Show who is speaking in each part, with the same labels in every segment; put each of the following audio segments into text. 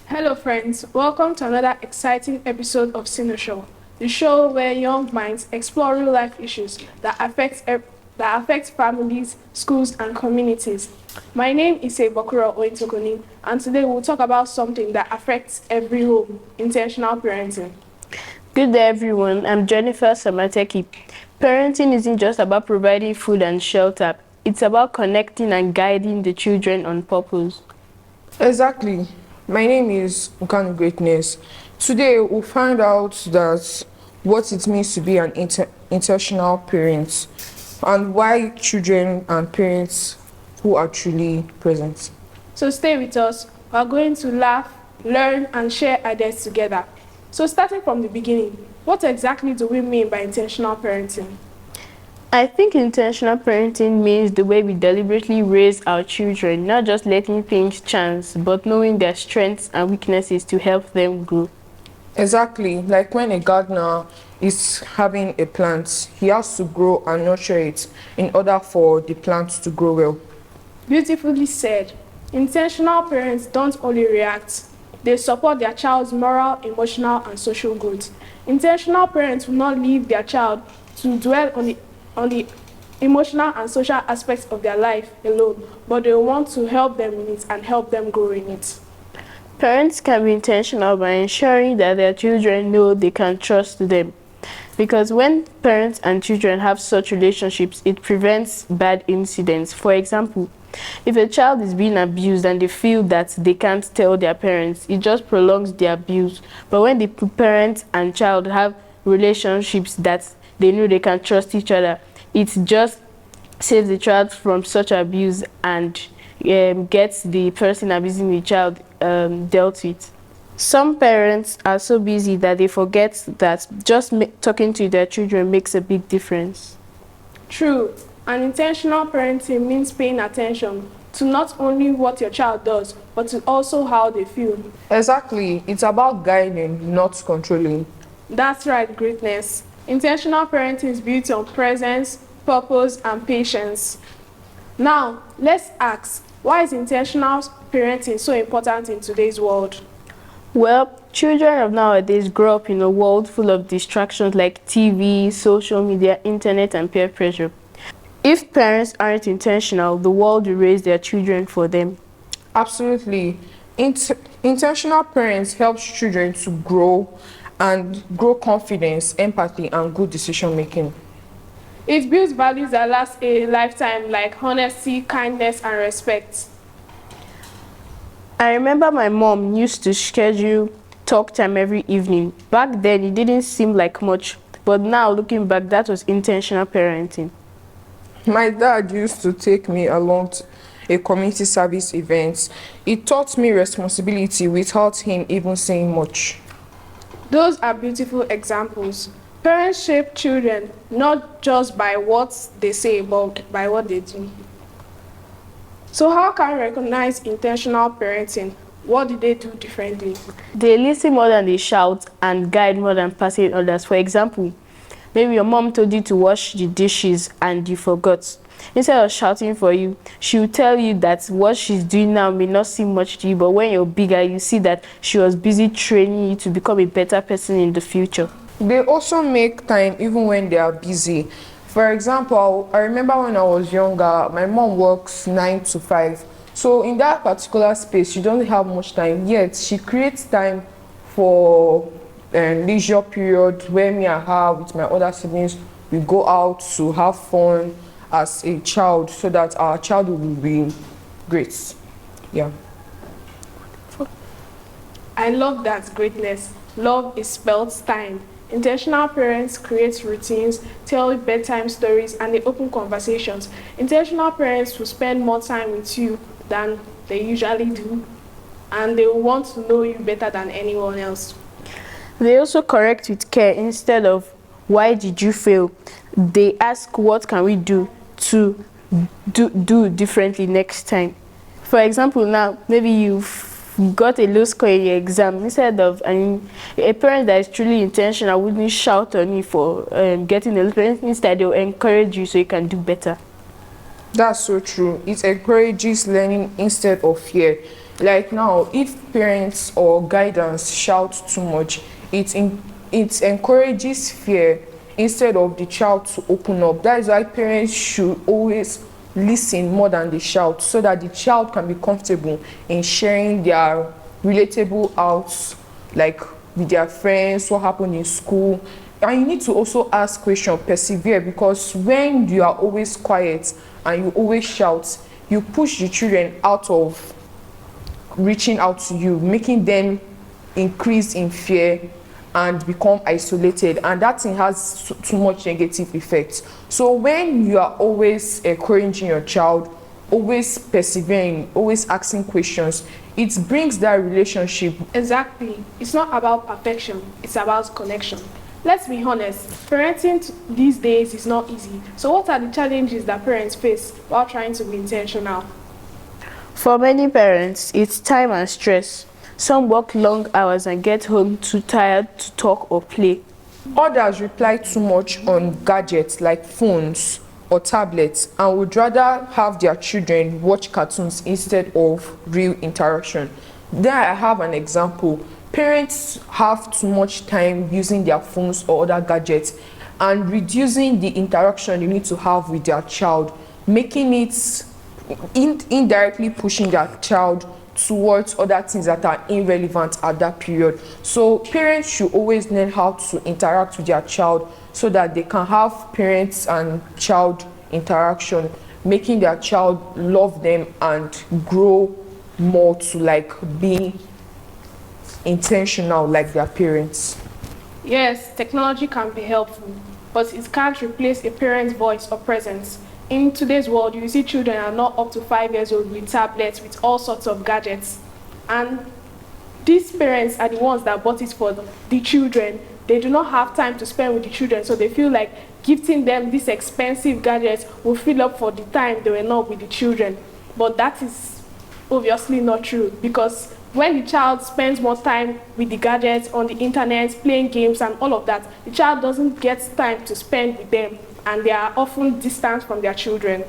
Speaker 1: Hello friends, welcome to another exciting episode of CYNOSURE, the show where young minds explore real-life issues that affect families, schools, and communities. My name is Bakura Ointokoni, and today we'll talk about something that affects every home, intentional parenting.
Speaker 2: Good day, everyone. I'm Jennifer Samateki. Parenting isn't just about providing food and shelter. It's about connecting and guiding the children on purpose.
Speaker 3: Exactly. My name is Ukanu Greatness. Today we'll find out that what it means to be an intentional parent and why children and parents who are truly present.
Speaker 1: So stay with us. We're going to laugh, learn, and share ideas together. So starting from the beginning, what exactly do we mean by intentional parenting?
Speaker 2: I think intentional parenting means the way we deliberately raise our children, not just letting things chance, but knowing their strengths and weaknesses to help them grow.
Speaker 3: Exactly. Like when a gardener is having a plant, he has to grow and nurture it in order for the plant to grow well.
Speaker 1: Beautifully said. Intentional parents don't only react, they support their child's moral, emotional, and social growth. Intentional parents will not leave their child to dwell on the emotional and social aspects of their life alone, but they want to help them in it and help them grow in it.
Speaker 2: Parents can be intentional by ensuring that their children know they can trust them. Because when parents and children have such relationships, it prevents bad incidents. For example, if a child is being abused and they feel that they can't tell their parents, it just prolongs the abuse. But when the parent and child have relationships that they know they can trust each other, it just saves the child from such abuse and gets the person abusing the child dealt with. Some parents are so busy that they forget that just talking to their children makes a big difference.
Speaker 1: True, and intentional parenting means paying attention to not only what your child does, but to also how they feel.
Speaker 3: Exactly. It's about guiding, not controlling.
Speaker 1: That's right, greatness. Intentional parenting is built on presence, purpose, and patience. Now, let's ask, why is intentional parenting so important in today's world?
Speaker 2: Well, children of nowadays grow up in a world full of distractions like TV, social media, internet, and peer pressure. If parents aren't intentional, the world will raise their children for them.
Speaker 3: Absolutely. Intentional parents help children to grow confidence, empathy, and good decision making.
Speaker 1: It builds values that last a lifetime like honesty, kindness, and respect.
Speaker 2: I remember my mom used to schedule talk time every evening. Back then, it didn't seem like much, but now looking back, that was intentional parenting.
Speaker 3: My dad used to take me along to a community service event. It taught me responsibility without him even saying much.
Speaker 1: Those are beautiful examples. Parents shape children not just by what they say, but by what they do. So how can we recognize intentional parenting? What do they do differently?
Speaker 2: They listen more than they shout and guide more than passing orders. For example, maybe your mom told you to wash the dishes and you forgot. Instead of shouting for you, she will tell you that what she's doing now may not seem much to you, but when you're bigger, you see that she was busy training you to become a better person in the future.
Speaker 3: They also make time even when they are busy. For example, I remember when I was younger, my mom works 9 to 5. So in that particular space, she doesn't have much time, yet she creates time for leisure period where me and her with my other siblings, we go out to have fun as a child so that our child will be great. Yeah.
Speaker 1: I love that greatness. Love is spelled time. Intentional parents create routines, tell bedtime stories, and they open conversations. Intentional parents will spend more time with you than they usually do, and they will want to know you better than anyone else.
Speaker 2: They also correct with care instead of why did you fail? They ask what can we do to do differently next time. For example, now maybe you've got a low score in your exam. Instead of a parent that is truly intentional wouldn't shout on you for getting a low score. Instead, they'll encourage you so you can do better.
Speaker 3: That's so true. It encourages learning instead of fear. Like now, if parents or guidance shout too much, it encourages fear instead of the child to open up. That is why parents should always listen more than they shout, so that the child can be comfortable in sharing their relatable outs, like with their friends, what happened in school. And you need to also ask questions, persevere, because when you are always quiet and you always shout, you push the children out of reaching out to you, making them increase in fear and become isolated, and that thing has too much negative effects. So when you are always encouraging your child, always persevering, always asking questions, it brings that relationship.
Speaker 1: Exactly. It's not about perfection, it's about connection. Let's be honest, parenting these days is not easy. So what are the challenges that parents face while trying to be intentional?
Speaker 2: For many parents, it's time and stress. Some work long hours and get home too tired to talk or play.
Speaker 3: Others rely too much on gadgets like phones or tablets and would rather have their children watch cartoons instead of real interaction. There I have an example. Parents have too much time using their phones or other gadgets and reducing the interaction they need to have with their child, making it indirectly pushing their child towards other things that are irrelevant at that period. So parents should always learn how to interact with their child so that they can have parents and child interaction, making their child love them and grow more to like be intentional like their parents.
Speaker 1: Yes, technology can be helpful, but it can't replace a parent's voice or presence. In today's world, you see children are not up to 5 years old with tablets, with all sorts of gadgets. And these parents are the ones that bought it for the children. They do not have time to spend with the children, so they feel like gifting them these expensive gadgets will fill up for the time they were not with the children. But that is obviously not true, because when the child spends more time with the gadgets, on the internet, playing games and all of that, the child doesn't get time to spend with them, and they are often distant from their children.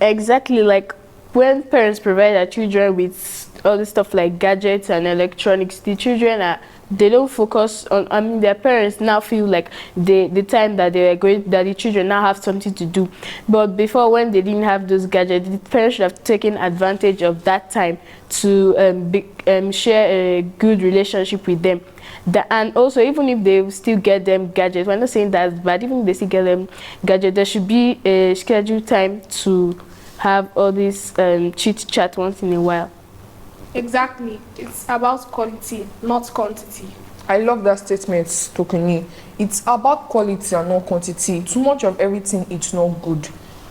Speaker 2: Exactly, like when parents provide their children with all this stuff like gadgets and electronics, the children they don't focus on, their parents now feel like the time that they are going, that the children now have something to do. But before, when they didn't have those gadgets, the parents should have taken advantage of that time to share a good relationship with them. And also, even if they still get them gadgets, we're not saying that's bad, even if they still get them gadgets, there should be a scheduled time to have all this chit chat once in a while.
Speaker 1: Exactly. It's about quality, not quantity.
Speaker 3: I love that statement, Tokuni. It's about quality and not quantity. Too much of everything is not good.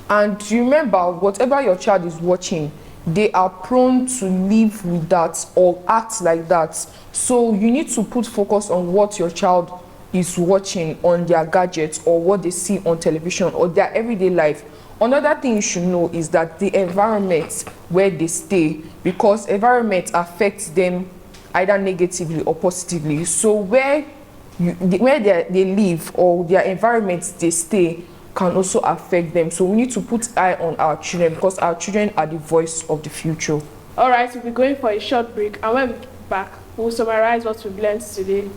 Speaker 3: And remember, whatever your child is watching, they are prone to live with that or act like that. So you need to put focus on what your child is watching on their gadgets or what they see on television or their everyday life. Another thing you should know is that the environment where they stay, because environment affects them either negatively or positively. So where they live or their environment they stay can also affect them. So we need to put eye on our children, because our children are the voice of the future.
Speaker 1: All right, we'll be going for a short break, and when we get back, we'll summarize what we've learned today.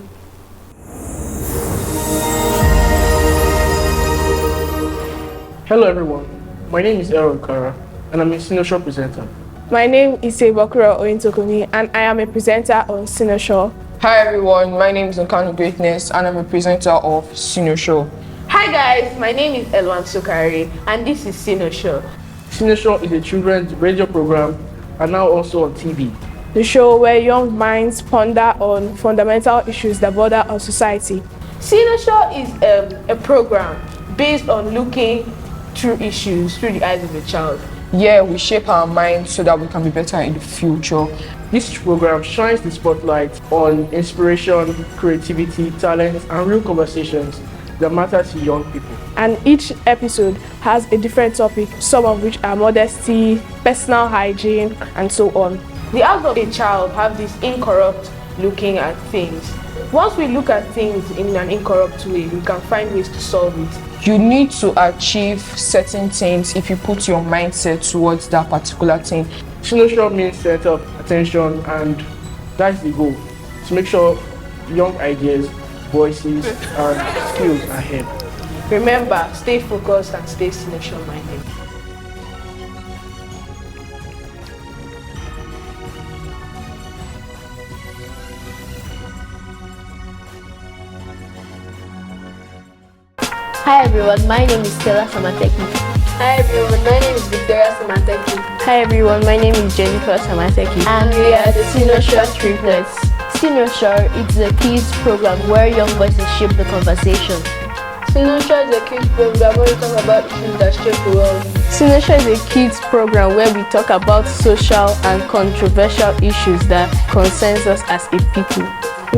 Speaker 4: Hello everyone, my name is Aaron Kara and I'm a CYNOSURE presenter.
Speaker 1: My name is Sebakura Oyintokuni, and I am a presenter on CYNOSURE.
Speaker 3: Hi everyone, my name is Nkanu Greatness and I'm a presenter of CYNOSURE.
Speaker 2: Hi guys, my name is Elwan Sukari and this is CYNOSURE.
Speaker 4: CYNOSURE is a children's radio program and now also on TV.
Speaker 1: The show where young minds ponder on fundamental issues that border our society.
Speaker 2: CYNOSURE is a program based on looking through issues through the eyes of a child.
Speaker 3: Yeah, we shape our minds so that we can be better in the future.
Speaker 4: This program shines the spotlight on inspiration, creativity, talent, and real conversations that matter to young people.
Speaker 1: And each episode has a different topic, some of which are modesty, personal hygiene, and so on.
Speaker 2: The eyes of a child have this incorrupt looking at things. Once we look at things in an incorrupt way, we can find ways to solve it.
Speaker 3: You need to achieve certain things if you put your mindset towards that particular thing.
Speaker 4: CYNOSURE means center of attention, and that's the goal, to make sure young ideas, voices, and skills are heard.
Speaker 5: Remember, stay focused and stay solution-minded.
Speaker 6: Hi everyone, my name is Stella Samateki.
Speaker 7: Hi everyone, my name is Victoria Samateki.
Speaker 2: Hi everyone, my name is Jennifer Samateki.
Speaker 6: And we are the CYNOSURE triplets. CYNOSURE is a kids program where young voices shape the conversation.
Speaker 7: CYNOSURE is a kids program where we talk about issues that shape the world.
Speaker 2: CYNOSURE is a kids program where we talk about social and controversial issues that concerns us as a people.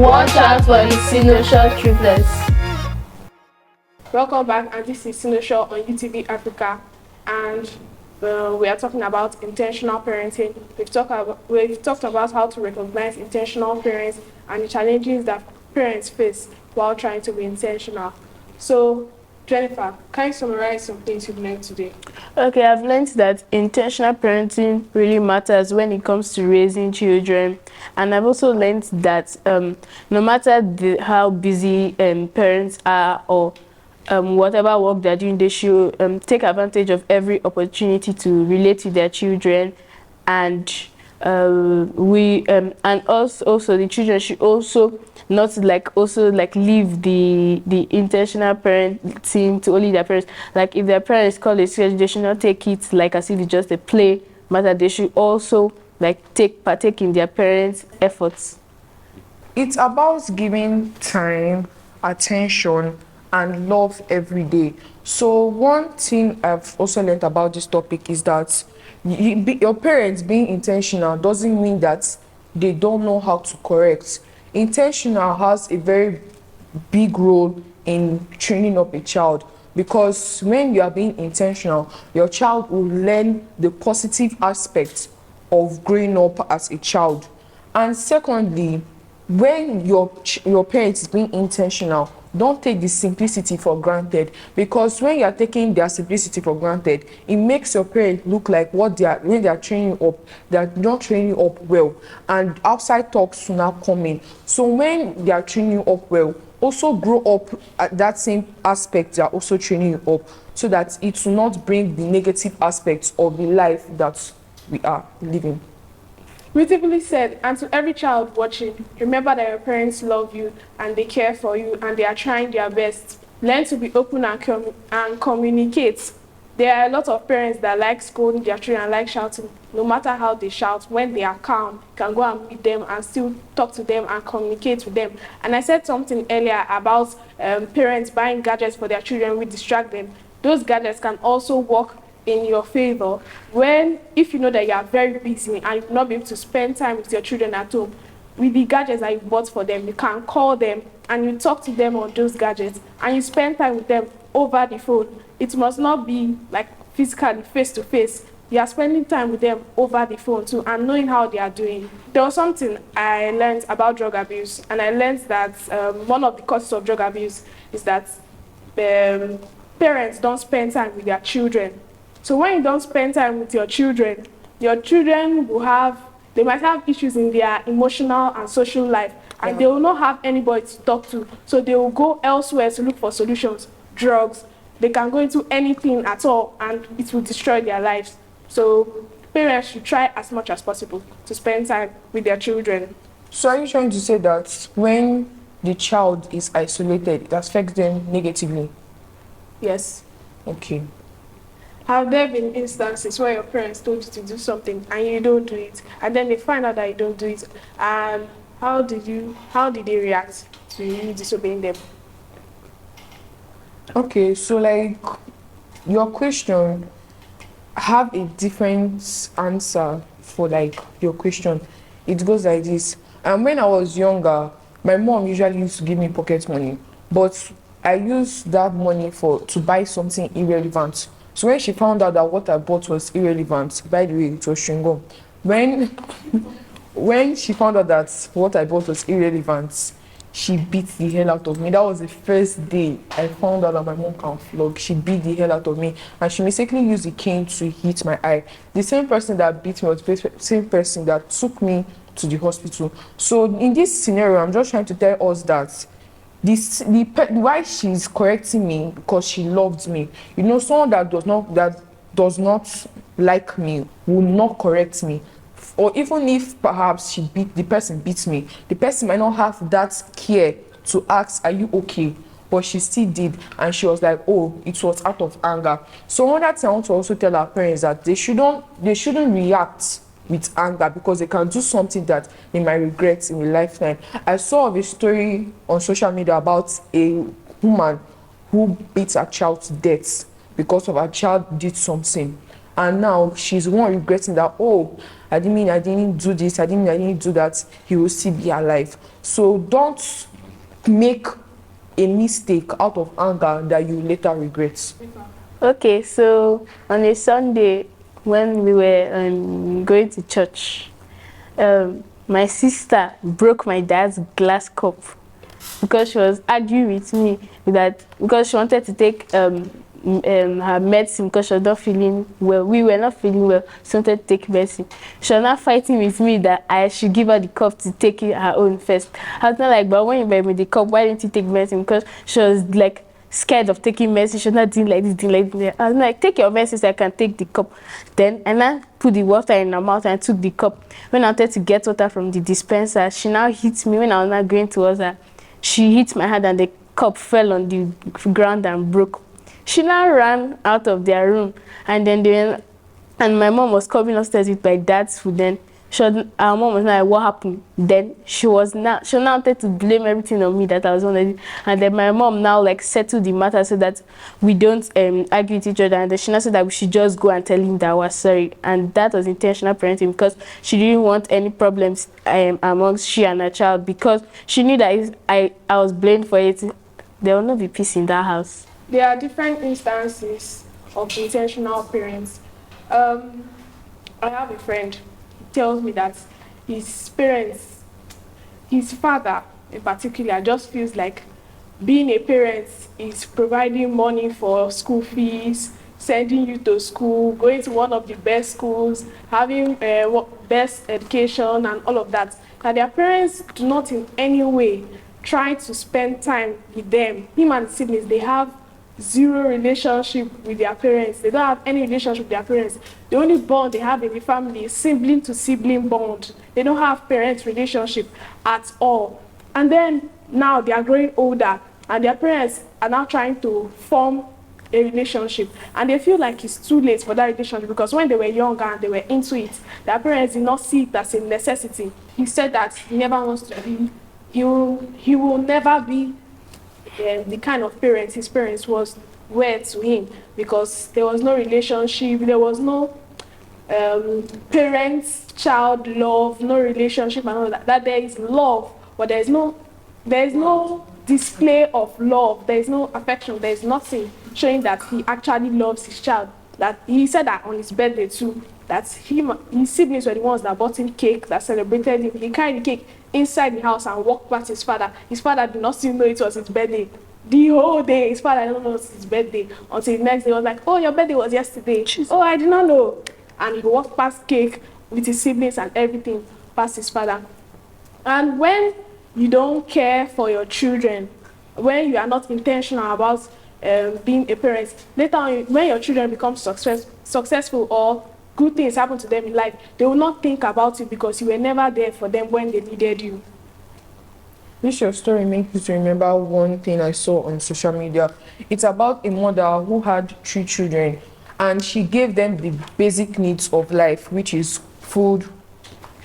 Speaker 6: Watch out for the CYNOSURE triplets.
Speaker 1: Welcome back, and this is CYNOSURE on UTV Africa, and we are talking about intentional parenting. We've talked about how to recognize intentional parents and the challenges that parents face while trying to be intentional. So, Jennifer, can you summarize some things you've learned today?
Speaker 2: Okay, I've learned that intentional parenting really matters when it comes to raising children, and I've also learned that no matter how busy parents are, or whatever work they're doing, they should take advantage of every opportunity to relate to their children, and and also the children should also not leave the intentional parenting to only their parents. Like if their parents call a sketch, they should not take it like as if it's just a play matter. They should also partake in their parents' efforts.
Speaker 3: It's about giving time, attention, and love every day. So one thing I've also learned about this topic is that your parents being intentional doesn't mean that they don't know how to correct. Intentional has a very big role in training up a child, because when you are being intentional, your child will learn the positive aspects of growing up as a child. And secondly, when your parents is being intentional, don't take the simplicity for granted, because when you are taking their simplicity for granted, it makes your parents look like when they are training up, they are not training up well, and outside talks will now come in. So when they are training you up well, also grow up at that same aspect they are also training you up, so that it will not bring the negative aspects of the life that we are living.
Speaker 1: Beautifully said. And to every child watching, remember that your parents love you and they care for you and they are trying their best. Learn to be open and communicate. There are a lot of parents that like scolding their children and like shouting. No matter how they shout, when they are calm, you can go and meet them and still talk to them and communicate with them. And I said something earlier about parents buying gadgets for their children will distract them. Those gadgets can also work in your favor if you know that you are very busy and you will not be able to spend time with your children at home. With the gadgets that you bought for them, you can call them and you talk to them on those gadgets and you spend time with them over the phone. It must not be like physically, face to face. You are spending time with them over the phone too and knowing how they are doing. There was something I learned about drug abuse, and I learned that one of the causes of drug abuse is that parents don't spend time with their children. So when you don't spend time with your children they might have issues in their emotional and social life, and they will not have anybody to talk to. So they will go elsewhere to look for solutions, drugs. They can go into anything at all, and it will destroy their lives. So parents should try as much as possible to spend time with their children.
Speaker 3: So are you trying to say that when the child is isolated, it affects them negatively?
Speaker 1: Yes.
Speaker 3: Okay.
Speaker 1: Have there been instances where your parents told you to do something and you don't do it, and then they find out that you don't do it, and how did they react to you disobeying them?
Speaker 3: Okay, so like your question, have a different answer for like your question. It goes like this. When I was younger, my mom usually used to give me pocket money, but I used that money to buy something irrelevant. So when she found out that what I bought was irrelevant, by the way, it was chewing gum. When she found out that what I bought was irrelevant, she beat the hell out of me. That was the first day I found out that my mom can flog. She beat the hell out of me, and she mistakenly used the cane to hit my eye. The same person that beat me was the same person that took me to the hospital. So in this scenario, I'm just trying to tell us that why she's correcting me because she loved me. You know, someone that does not like me will not correct me. Or even if perhaps the person beats me, the person might not have that care to ask, are you okay? But she still did, and she was like, oh, it was out of anger. So another thing I want to also tell our parents that they shouldn't react with anger, because they can do something that they might regret in a lifetime. I saw a story on social media about a woman who beat her child to death because of her child did something, and now she's the one regretting that, oh, I didn't do this, I didn't do that. He will still be alive. So don't make a mistake out of anger that you later regret.
Speaker 2: Okay, so on a Sunday when we were going to church, my sister broke my dad's glass cup because she was arguing with me that because she wanted to take her medicine because she was not feeling well. We were not feeling well, she wanted to take medicine. She was not fighting with me that I should give her the cup to take it her own first. I was not like, but when you buy me the cup, why didn't you take medicine? Because she was like scared of taking medicine. She was not doing like this. I was like, take your medicine so I can take the cup. Then and I put the water in her mouth and I took the cup. When I wanted to get water from the dispenser, she now hit me. When I was not going towards her, she hit my hand and the cup fell on the ground and broke. She now ran out of their room, and then and my mom was coming upstairs with my dad's food. Then our mom was like, what happened? Then she now wanted to blame everything on me that I was on it. And then my mom now like settled the matter so that we don't argue with each other. And then she now said that we should just go and tell him that we're sorry. And that was intentional parenting, because she didn't want any problems amongst she and her child, because she knew that if I was blamed for it, there will not be peace in that house.
Speaker 1: There are different instances of intentional parents. I have a friend who tells me that his parents, his father in particular, just feels like being a parent is providing money for school fees, sending you to school, going to one of the best schools, having best education and all of that. That their parents do not in any way try to spend time with them. Him and his siblings, they have zero relationship with their parents. They don't have any relationship with their parents. The only bond they have in the family is sibling to sibling bond. They don't have parent relationship at all. And then now they are growing older and their parents are now trying to form a relationship, and they feel like it's too late for that relationship, because when they were younger and they were into it, their parents did not see it as a necessity. He said that he never wants to be, he will never be the kind of parent his parents were to him, because there was no relationship, there was no parent-child love, no relationship and all that. That there is love, but there is no display of love, there is no affection, there is nothing showing that he actually loves his child. That he said that on his birthday too, that his siblings were the ones that bought him cake, that celebrated him. He carried the cake inside the house and walked past his father. His father did not still know it was his birthday. The whole day, his father didn't know it was his birthday until the next day. He was like, oh, your birthday was yesterday. Jesus. Oh, I did not know. And he walked past cake with his siblings and everything past his father. And when you don't care for your children, when you are not intentional about being a parent, later on, when your children become successful or good things happen to them in life, they will not think about it because you were never there for them when they needed you.
Speaker 3: This your story makes me to remember one thing I saw on social media. It's about a mother who had 3 children, and she gave them the basic needs of life, which is food,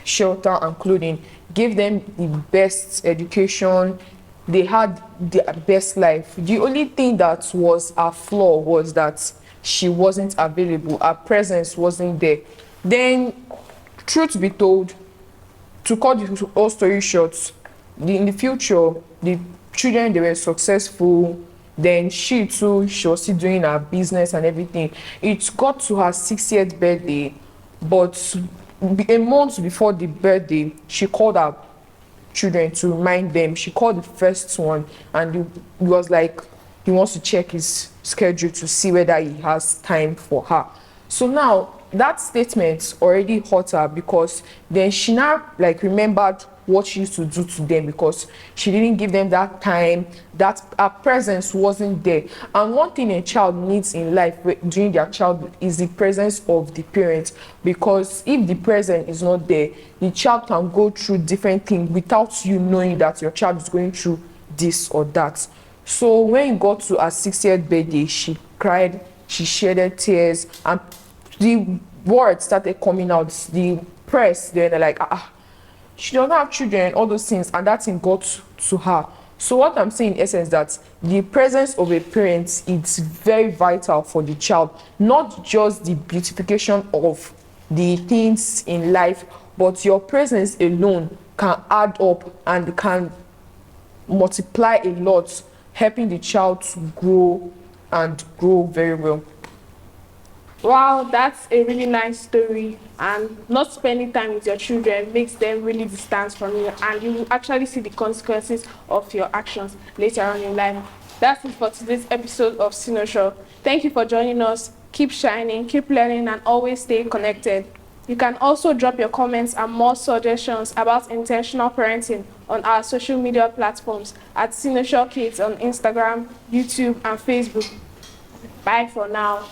Speaker 3: shelter, and clothing. Gave them the best education. They had the best life. The only thing that was a flaw was that she wasn't available. Her presence wasn't there. Then, truth be told, to cut the whole story short, in the future, the children, they were successful. Then she too, she was still doing her business and everything. It got to her 60th birthday, but a month before the birthday, she called her children to remind them. She called the first one, and he was like, he wants to check his schedule to see whether he has time for her. So now that statement already hurt her, because then she now like remembered what she used to do to them, because she didn't give them that time, that her presence wasn't there. And one thing a child needs in life during their childhood is the presence of the parents, because if the presence is not there, the child can go through different things without you knowing that your child is going through this or that. So when it got to her 60th birthday, she cried, she shedded tears, and the words started coming out. The press, they're like, she doesn't have children, all those things, and that thing got to her. So what I'm saying in essence, that the presence of a parent is very vital for the child, not just the beautification of the things in life, but your presence alone can add up and can multiply a lot, helping the child to grow and grow very well.
Speaker 1: Wow, that's a really nice story. And not spending time with your children makes them really distant from you, and you will actually see the consequences of your actions later on in life. That's it for today's episode of CYNOSURE. Thank you for joining us. Keep shining, keep learning, and always stay connected. You can also drop your comments and more suggestions about intentional parenting on our social media platforms at CYNOSURE Kids on Instagram, YouTube, and Facebook. Bye for now.